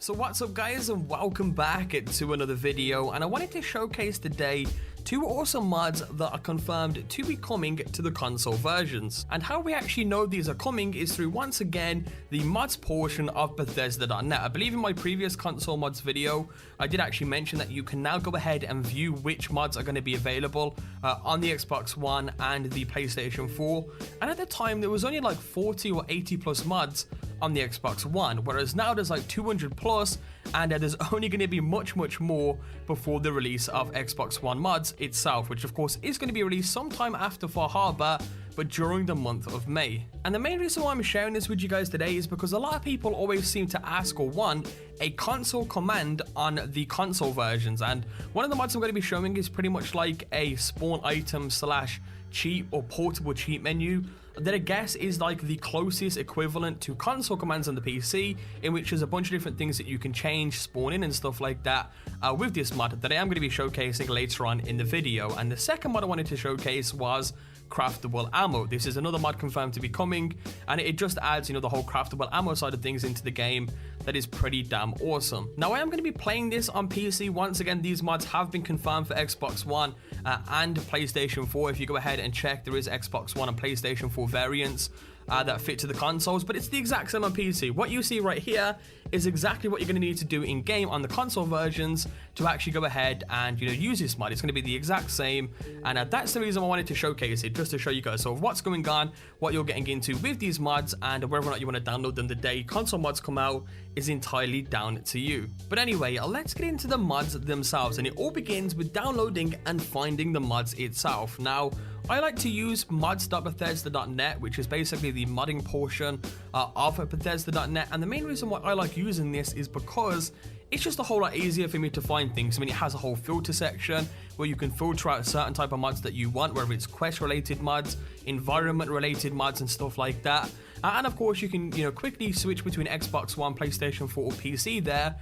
So what's up guys, and welcome back to another video, and I wanted to showcase today two awesome mods that are confirmed to be coming to the console versions. And how we actually know these are coming is through, once again, the mods portion of Bethesda.net. I believe in my previous console mods video I did actually mention that you can now go ahead and view which mods are going to be available on the Xbox One and the PlayStation 4, and at the time there was only like 40 or 80 plus mods on the Xbox One, whereas now there's like 200 plus, and there's only going to be much more before the release of Xbox One mods itself, which of course is going to be released sometime after Far Harbor, but during the month of May. And the main reason why I'm sharing this with you guys today is because a lot of people always seem to ask or want a console command on the console versions, and one of the mods I'm going to be showing is pretty much like a spawn item slash cheat or portable cheat menu that I guess is like the closest equivalent to console commands on the PC, in which there's a bunch of different things that you can change, spawn in and stuff like that with this mod that I am going to be showcasing later on in the video. And the second mod I wanted to showcase was Craftable Ammo. This is another mod confirmed to be coming, and it just adds, the whole craftable ammo side of things into the game that is pretty damn awesome. Now I am going to be playing this on PC. Once again, these mods have been confirmed for Xbox One and PlayStation 4. If you go ahead and check, there is Xbox One and PlayStation 4 variants that fit to the consoles, but it's the exact same on PC. What you see right here is exactly what you're going to need to do in game on the console versions to actually go ahead and use this mod. It's going to be the exact same, and that's the reason I wanted to showcase it, just to show you guys sort of what's going on, what you're getting into with these mods, and whether or not you want to download them the day console mods come out is entirely down to you. But anyway, let's get into the mods themselves, and it all begins with downloading and finding the mods itself. Now I like to use mods.bethesda.net, which is basically the modding portion of Bethesda.net, and the main reason why I like using this is because it's just a whole lot easier for me to find things. I mean, it has a whole filter section where you can filter out certain type of mods that you want, whether it's quest related mods, environment related mods and stuff like that. And of course you can quickly switch between Xbox One, PlayStation 4 or PC there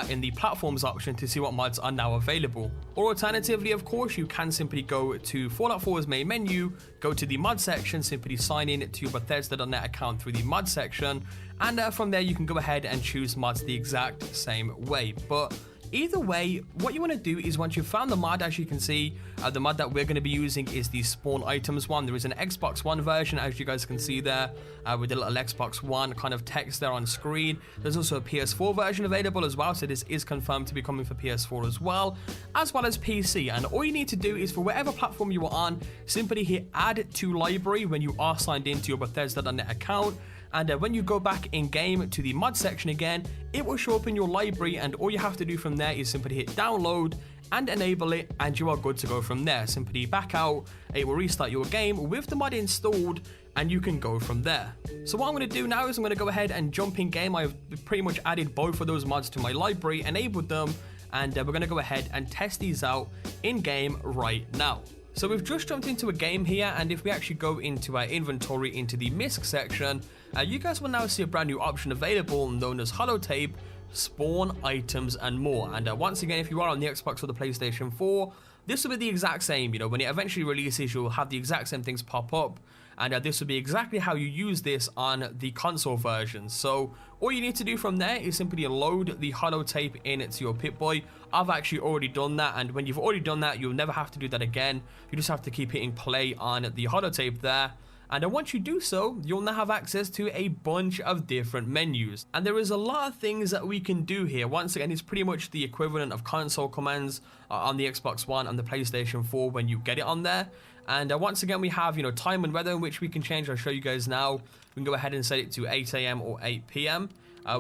in the platforms option to see what mods are now available. Or alternatively, of course, you can simply go to Fallout 4's main menu, go to the mod section, simply sign in to your Bethesda.net account through the mod section, and from there you can go ahead and choose mods the exact same way. But either way, what you want to do is, once you've found the mod, as you can see, the mod that we're going to be using is the spawn items one. There is an Xbox One version, as you guys can see there, with the little Xbox One kind of text there on screen. There's also a PS4 version available as well, so this is confirmed to be coming for PS4 as well as PC. And all you need to do is, for whatever platform you are on, simply hit add to library when you are signed into your Bethesda.net account. And when you go back in game to the mod section again, it will show up in your library, and all you have to do from there is simply hit download and enable it, and you are good to go from there. Simply back out, it will restart your game with the mod installed, and you can go from there. So what I'm going to do now is I'm going to go ahead and jump in game. I've pretty much added both of those mods to my library, enabled them, and we're going to go ahead and test these out in game right now. So we've just jumped into a game here, and if we actually go into our inventory, into the MISC section, you guys will now see a brand new option available known as Holotape, spawn items and more. And once again, if you are on the Xbox or the PlayStation 4, this will be the exact same. When it eventually releases, you'll have the exact same things pop up, and this will be exactly how you use this on the console version. So all you need to do from there is simply load the Holotape into your Pip-Boy. I've actually already done that, and when you've already done that, you'll never have to do that again. You just have to keep hitting play on the Holotape there. And once you do so, you'll now have access to a bunch of different menus. And there is a lot of things that we can do here. Once again, it's pretty much the equivalent of console commands on the Xbox One and the PlayStation 4 when you get it on there. And once again, we have, time and weather, in which we can change. I'll show you guys now. We can go ahead and set it to 8 AM or 8 PM.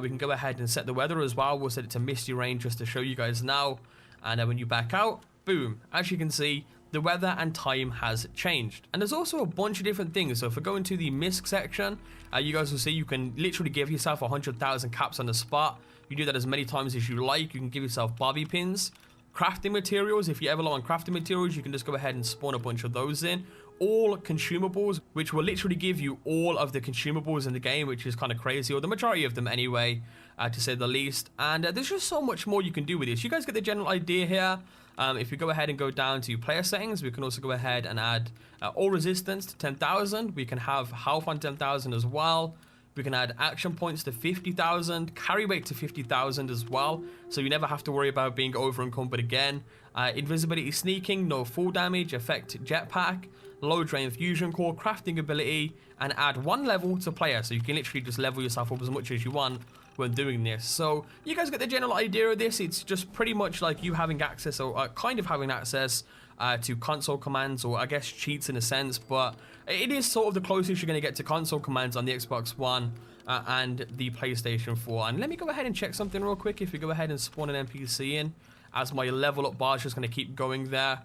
We can go ahead and set the weather as well. We'll set it to misty rain just to show you guys now. And when you back out, boom, as you can see, the weather and time has changed. And there's also a bunch of different things. So if we go into the MISC section, you guys will see you can literally give yourself 100,000 caps on the spot. You do that as many times as you like. You can give yourself bobby pins. Crafting materials, if you're ever low on crafting materials, you can just go ahead and spawn a bunch of those in. All consumables, which will literally give you all of the consumables in the game, which is kind of crazy, or the majority of them anyway, to say the least. And there's just so much more you can do with this. You guys get the general idea here. If we go ahead and go down to player settings, we can also go ahead and add all resistance to 10,000. We can have health on 10,000 as well. We can add action points to 50,000, carry weight to 50,000 as well, so you never have to worry about being over encumbered again. Invisibility sneaking, no fall damage, effect jetpack, low drain fusion core, crafting ability, and add 1 level to player, so you can literally just level yourself up as much as you want when doing this. So you guys get the general idea of this. It's just pretty much like you having access, or kind of having access to console commands, or I guess cheats in a sense, but it is sort of the closest you're going to get to console commands on the Xbox One and the PlayStation 4. And let me go ahead and check something real quick. If we go ahead and spawn an NPC in, as my level up bar is just going to keep going there,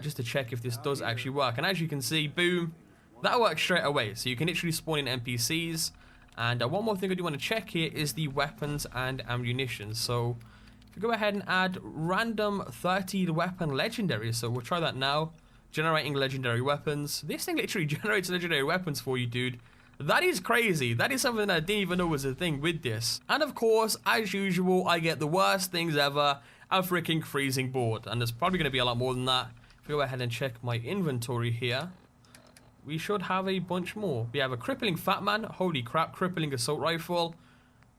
just to check if this does actually work. And as you can see, boom, that works straight away. So you can literally spawn in NPCs. And one more thing I do want to check here is the weapons and ammunition. So if we go ahead and add random 30 weapon legendary, so we'll try that now. Generating legendary weapons. This thing literally generates legendary weapons for you, dude. That is crazy. That is something that I didn't even know was a thing with this. And of course, as usual, I get the worst things ever, a freaking freezing board. And there's probably going to be a lot more than that. If we go ahead and check my inventory here, we should have a bunch more. We have a crippling fat man. Holy crap, crippling assault rifle.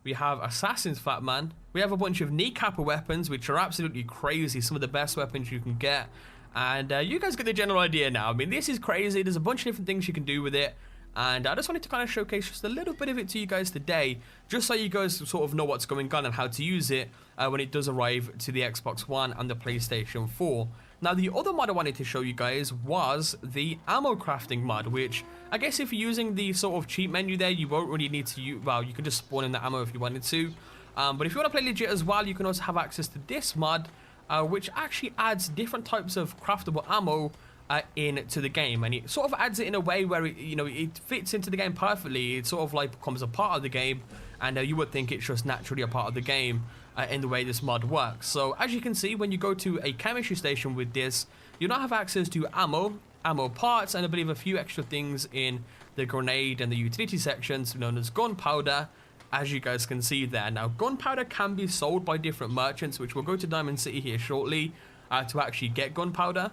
We have assassin's fat man. We have a bunch of kneecapper weapons, which are absolutely crazy. Some of the best weapons you can get. And you guys get the general idea now. I mean, this is crazy. There's a bunch of different things you can do with it. And I just wanted to kind of showcase just a little bit of it to you guys today, just so you guys sort of know what's going on and how to use it when it does arrive to the Xbox One and the PlayStation 4. Now, the other mod I wanted to show you guys was the ammo crafting mod, which I guess if you're using the sort of cheat menu there, you won't really need to use, well, you can just spawn in the ammo if you wanted to. But if you want to play legit as well, you can also have access to this mod, which actually adds different types of craftable ammo into the game, and it sort of adds it in a way where it, you know, it fits into the game perfectly. It sort of like becomes a part of the game, and you would think it's just naturally a part of the game in the way this mod works. So as you can see, when you go to a chemistry station with this, you now have access to ammo parts, and I believe a few extra things in the grenade and the utility sections known as gunpowder, as you guys can see there. Now, gunpowder can be sold by different merchants, which we'll go to Diamond City here shortly to actually get gunpowder.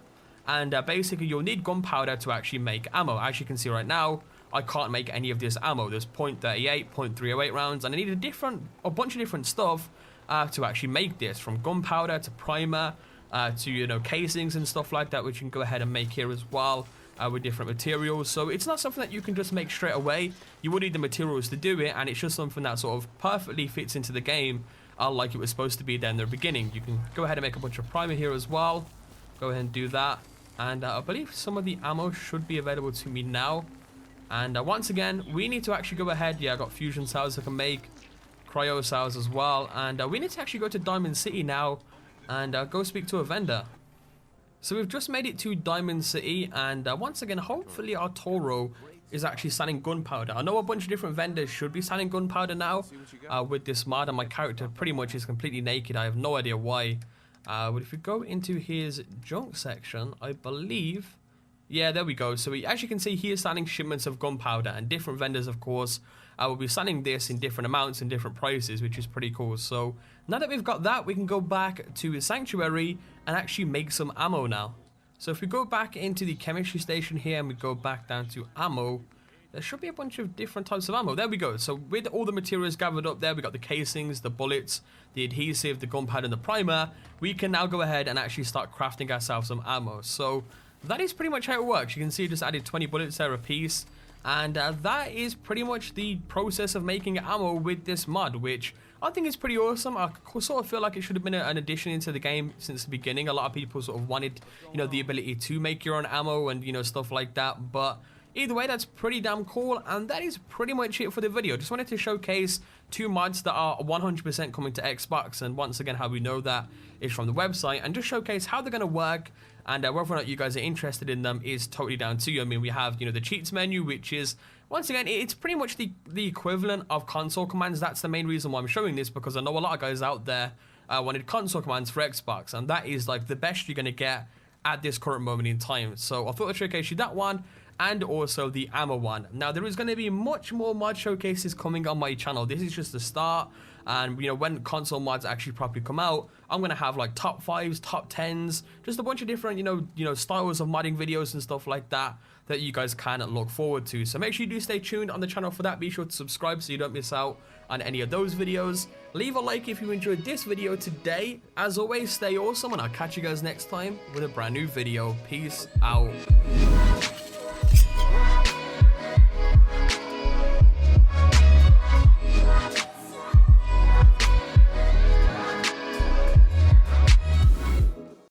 And basically, you'll need gunpowder to actually make ammo. As you can see right now, I can't make any of this ammo. There's .38, .308 rounds, and I need a bunch of different stuff to actually make this, from gunpowder to primer to, you know, casings and stuff like that, which you can go ahead and make here as well with different materials. So it's not something that you can just make straight away. You will need the materials to do it, and it's just something that sort of perfectly fits into the game like it was supposed to be there in the beginning. You can go ahead and make a bunch of primer here as well. Go ahead and do that. And I believe some of the ammo should be available to me now. And once again, we need to actually go ahead. Yeah, I got fusion cells I can make, cryo cells as well. And we need to actually go to Diamond City now and go speak to a vendor. So we've just made it to Diamond City, and once again, hopefully our Toro is actually selling gunpowder. I know a bunch of different vendors should be selling gunpowder now with this mod, and my character pretty much is completely naked. I have no idea why. But if we go into his junk section, I believe, yeah, there we go. So as you can see, he is selling shipments of gunpowder, and different vendors, of course, will be selling this in different amounts and different prices, which is pretty cool. So now that we've got that, we can go back to Sanctuary and actually make some ammo now. So if we go back into the chemistry station here and we go back down to ammo, there should be a bunch of different types of ammo. There we go. So with all the materials gathered up there, we got the casings, the bullets, the adhesive, the gunpowder, and the primer. We can now go ahead and actually start crafting ourselves some ammo. So that is pretty much how it works. You can see I just added 20 bullets there a piece. And that is pretty much the process of making ammo with this mod, which I think is pretty awesome. I sort of feel like it should have been an addition into the game since the beginning. A lot of people sort of wanted, you know, the ability to make your own ammo and, you know, stuff like that. But either way, that's pretty damn cool, and that is pretty much it for the video. Just wanted to showcase two mods that are 100% coming to Xbox, and once again, how we know that is from the website, and just showcase how they're going to work, and whether or not you guys are interested in them is totally down to you. I mean, we have, you know, the cheats menu, which is, once again, it's pretty much the equivalent of console commands. That's the main reason why I'm showing this, because I know a lot of guys out there wanted console commands for Xbox, and that is like the best you're going to get at this current moment in time. So I thought I'd showcase you that one. and also the ammo one. Now there is going to be much more mod showcases coming on my channel. This is just the start, and you know, when console mods actually properly come out, I'm going to have like top 5s, top 10s, just a bunch of different you know styles of modding videos and stuff like that you guys can look forward to. So make sure you do stay tuned on the channel for that. Be sure to subscribe so you don't miss out on any of those videos. Leave a like if you enjoyed this video today. As always, stay awesome, and I'll catch you guys next time with a brand new video. Peace out.